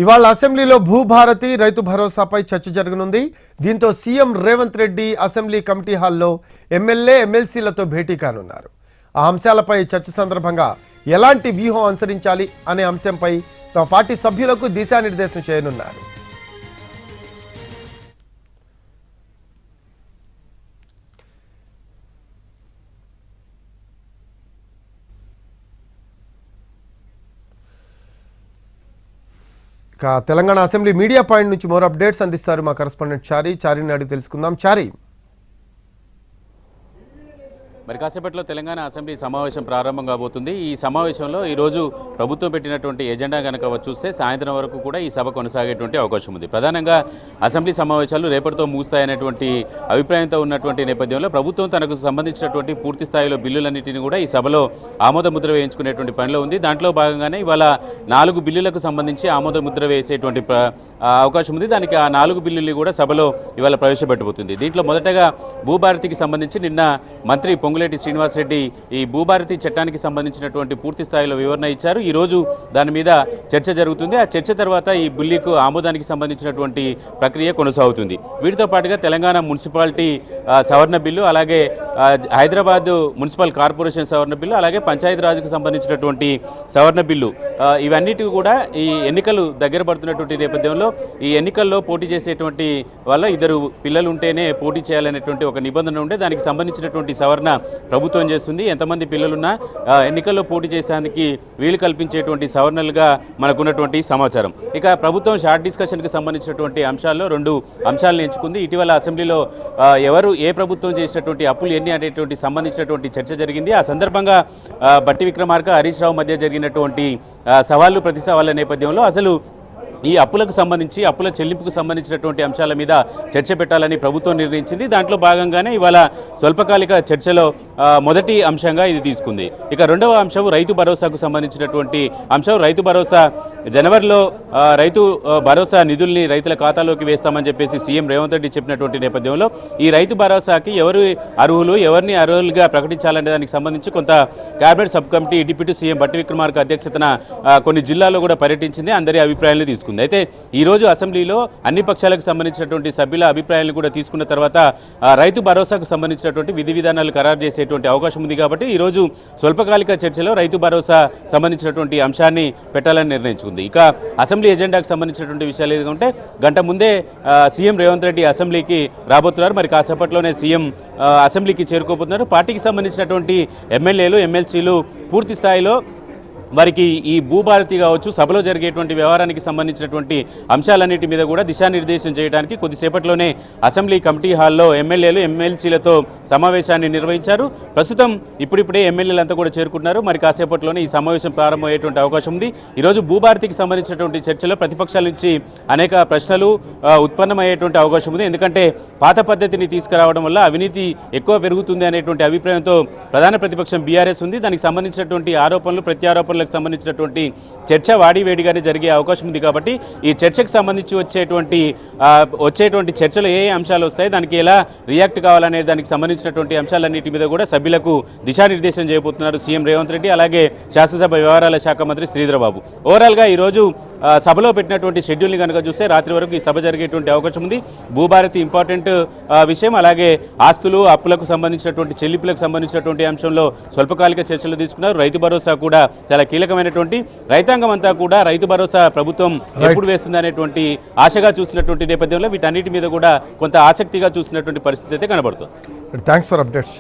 ఇవాళ అసెంబ్లీలో భూభారతి రైతు భరోసాపై చర్చ జరగనుంది. దీంతో CM Revanth Reddy assembly committee హాల్లో ఎమ్మెల్యే ఎమ్మెల్సీలతో భేటీ కానున్నారు. ఆ అంశాలపై చర్చ సందర్భంగా ఎలాంటి వ్యూహం అనుసరించాలి అనే అంశంపై తమ పార్టీ సభ్యులకు దిశానిర్దేశం చేయనున్నారు. తెలంగాణ అసెంబ్లీ మీడియా పాయింట్ నుంచి మోర్ అప్డేట్స్ అందిస్తారు మా కరెస్పాండెంట్ చారిని అడిగి తెలుసుకుందాం. చారి, మరి కాసేపట్లో తెలంగాణ అసెంబ్లీ సమావేశం ప్రారంభం కాబోతుంది. ఈ సమావేశంలో ఈరోజు ప్రభుత్వం పెట్టినటువంటి ఎజెండా కనుక చూస్తే సాయంత్రం వరకు కూడా ఈ సభ కొనసాగేటువంటి అవకాశం ఉంది. ప్రధానంగా అసెంబ్లీ సమావేశాలు రేపటితో ముగుస్తాయనేటువంటి అభిప్రాయంతో ఉన్నటువంటి నేపథ్యంలో ప్రభుత్వం తనకు సంబంధించినటువంటి పూర్తి స్థాయిలో బిల్లులన్నింటినీ కూడా ఈ సభలో ఆమోద ముద్ర వేయించుకునేటువంటి పనిలో ఉంది. దాంట్లో భాగంగానే ఇవాళ 4 బిల్లులకు సంబంధించి ఆమోద ముద్ర వేసేటువంటి అవకాశం ఉంది. దానికి ఆ 4 బిల్లుల్ని కూడా సభలో ఇవాళ ప్రవేశపెట్టబోతుంది. దీంట్లో మొదటగా భూభారతికి సంబంధించి నిన్న మంత్రి పొంగులేటి శ్రీనివాసరెడ్డి ఈ భూభారతి చట్టానికి సంబంధించినటువంటి పూర్తి స్థాయిలో వివరణ ఇచ్చారు. ఈరోజు దాని మీద చర్చ జరుగుతుంది. ఆ చర్చ తర్వాత ఈ బిల్లుకు ఆమోదానికి సంబంధించినటువంటి ప్రక్రియ కొనసాగుతుంది. వీటితో పాటుగా తెలంగాణ మున్సిపాలిటీ సవరణ బిల్లు, అలాగే హైదరాబాద్ మున్సిపల్ కార్పొరేషన్ సవరణ బిల్లు, అలాగే పంచాయతీరాజ్కు సంబంధించినటువంటి సవరణ బిల్లు, ఇవన్నిటి కూడా ఈ ఎన్నికలు దగ్గర పడుతున్నటువంటి నేపథ్యంలో ఈ ఎన్నికల్లో పోటీ చేసేటువంటి వల్ల 2 పిల్లలు ఉంటేనే పోటీ చేయాలనేటువంటి ఒక నిబంధన ఉండే దానికి సంబంధించినటువంటి సవరణ ప్రభుత్వం చేస్తుంది. ఎంతమంది పిల్లలున్నా ఎన్నికల్లో పోటీ చేసేందుకు వీలు కల్పించేటువంటి సవరణలుగా మనకున్నటువంటి సమాచారం. ఇక ప్రభుత్వం షార్ట్ డిస్కషన్కి సంబంధించినటువంటి అంశాల్లో 2 అంశాలను ఎంచుకుంది. ఇటీవల అసెంబ్లీలో ఎవరు ఏ ప్రభుత్వం చేసినటువంటి అప్పులు ఎన్ని అనేటువంటి సంబంధించినటువంటి చర్చ జరిగింది. ఆ సందర్భంగా బట్టి విక్రమార్క, హరీష్ రావు మధ్య జరిగినటువంటి సవాళ్లు ప్రతి సవాళ్ల నేపథ్యంలో అసలు ఈ అప్పులకు సంబంధించి అప్పుల చెల్లింపుకు సంబంధించినటువంటి అంశాల మీద చర్చ పెట్టాలని ప్రభుత్వం నిర్ణయించింది. దాంట్లో భాగంగానే ఇవాళ స్వల్పకాలిక చర్చలో మొదటి అంశంగా ఇది తీసుకుంది. ఇక రెండవ అంశం రైతు భరోసాకు సంబంధించినటువంటి అంశం. రైతు భరోసా జనవరిలో రైతు భరోసా నిధుల్ని రైతుల ఖాతాలోకి వేస్తామని చెప్పేసి సీఎం రేవంత్ రెడ్డి చెప్పినటువంటి నేపథ్యంలో ఈ రైతు భరోసాకి ఎవరు అర్హులు, ఎవరిని అర్హులుగా ప్రకటించాలనే దానికి సంబంధించి కొంత cabinet sub committee deputy CM బట్టి విక్రమార్క అధ్యక్షతన కొన్ని జిల్లాల్లో కూడా పర్యటించింది. అందరి అభిప్రాయాలను తీసుకుంది. అయితే ఈరోజు అసెంబ్లీలో అన్ని పక్షాలకు సంబంధించినటువంటి సభ్యుల అభిప్రాయాలను కూడా తీసుకున్న తర్వాత రైతు భరోసాకు సంబంధించినటువంటి విధి విధానాలు ఖరారు చేసేటువంటి అవకాశం ఉంది. కాబట్టి ఈరోజు స్వల్పకాలిక చర్చలో రైతు భరోసా సంబంధించినటువంటి అంశాన్ని పెట్టాలని నిర్ణయించుకుంది. ఇక అసెంబ్లీ ఎజెండాకు సంబంధించినటువంటి విషయాలు ఏదంటే గంట ముందే సీఎం రేవంత్ రెడ్డి అసెంబ్లీకి రాబోతున్నారు. మరి కాసేపట్లోనే సీఎం అసెంబ్లీకి చేరుకోబోతున్నారు. పార్టీకి సంబంధించినటువంటి ఎమ్మెల్యేలు, ఎమ్మెల్సీలు పూర్తి స్థాయిలో వారికి ఈ భూభారతి కావచ్చు, సభలో జరిగేటువంటి వ్యవహారానికి సంబంధించినటువంటి అంశాలన్నిటి మీద కూడా దిశానిర్దేశం చేయడానికి కొద్దిసేపట్లోనే అసెంబ్లీ కమిటీ హాల్లో ఎమ్మెల్యేలు, ఎమ్మెల్సీలతో సమావేశాన్ని నిర్వహించారు. ప్రస్తుతం ఇప్పుడిప్పుడే ఎమ్మెల్యేలంతా కూడా చేరుకుంటున్నారు. మరి కాసేపట్లోనే ఈ సమావేశం ప్రారంభమయ్యేటువంటి అవకాశం ఉంది. ఈరోజు భూభారతికి సంబంధించినటువంటి చర్చలో ప్రతిపక్షాల నుంచి అనేక ప్రశ్నలు ఉత్పన్నమయ్యేటువంటి అవకాశం ఉంది. ఎందుకంటే పాత పద్ధతిని తీసుకురావడం వల్ల అవినీతి ఎక్కువ పెరుగుతుంది అనేటువంటి అభిప్రాయంతో ప్రధాన ప్రతిపక్షం బీఆర్ఎస్ ఉంది. దానికి సంబంధించినటువంటి ఆరోపణలు, ప్రత్యారోపణలు సంబంధించినటువంటి చర్చ వాడివేడిగానే జరిగే అవకాశం ఉంది. కాబట్టి ఈ చర్చకు సంబంధించి వచ్చేటువంటి చర్చలో ఏ అంశాలు వస్తాయి, దానికి ఎలా రియాక్ట్ కావాలనే దానికి సంబంధించినటువంటి అంశాలన్నిటి మీద కూడా సభ్యులకు దిశానిర్దేశం చేయబోతున్నారు సీఎం రేవంత్ రెడ్డి, అలాగే శాసనసభ వ్యవహారాల శాఖ మంత్రి శ్రీధర్ బాబు. ఓవరాల్గా ఈరోజు సభలో పెట్టినటువంటి షెడ్యూల్ని కనుక చూస్తే రాత్రి వరకు ఈ సభ జరిగేటువంటి అవకాశం ఉంది. భూభారతి ఇంపార్టెంట్ విషయం, అలాగే ఆస్తులు, అప్పులకు సంబంధించినటువంటి చెల్లింపులకు సంబంధించినటువంటి అంశంలో స్వల్పకాలిక చర్చలు తీసుకున్నారు. రైతు భరోసా కూడా చాలా కీలకమైనటువంటి, రైతాంగం అంతా కూడా రైతు భరోసా ప్రభుత్వం ఎప్పుడు వేస్తుంది అనేటువంటి ఆశగా చూసినటువంటి నేపథ్యంలో వీటన్నిటి మీద కూడా కొంత ఆసక్తిగా చూసినటువంటి పరిస్థితి అయితే కనబడుతుంది. Thanks for updates.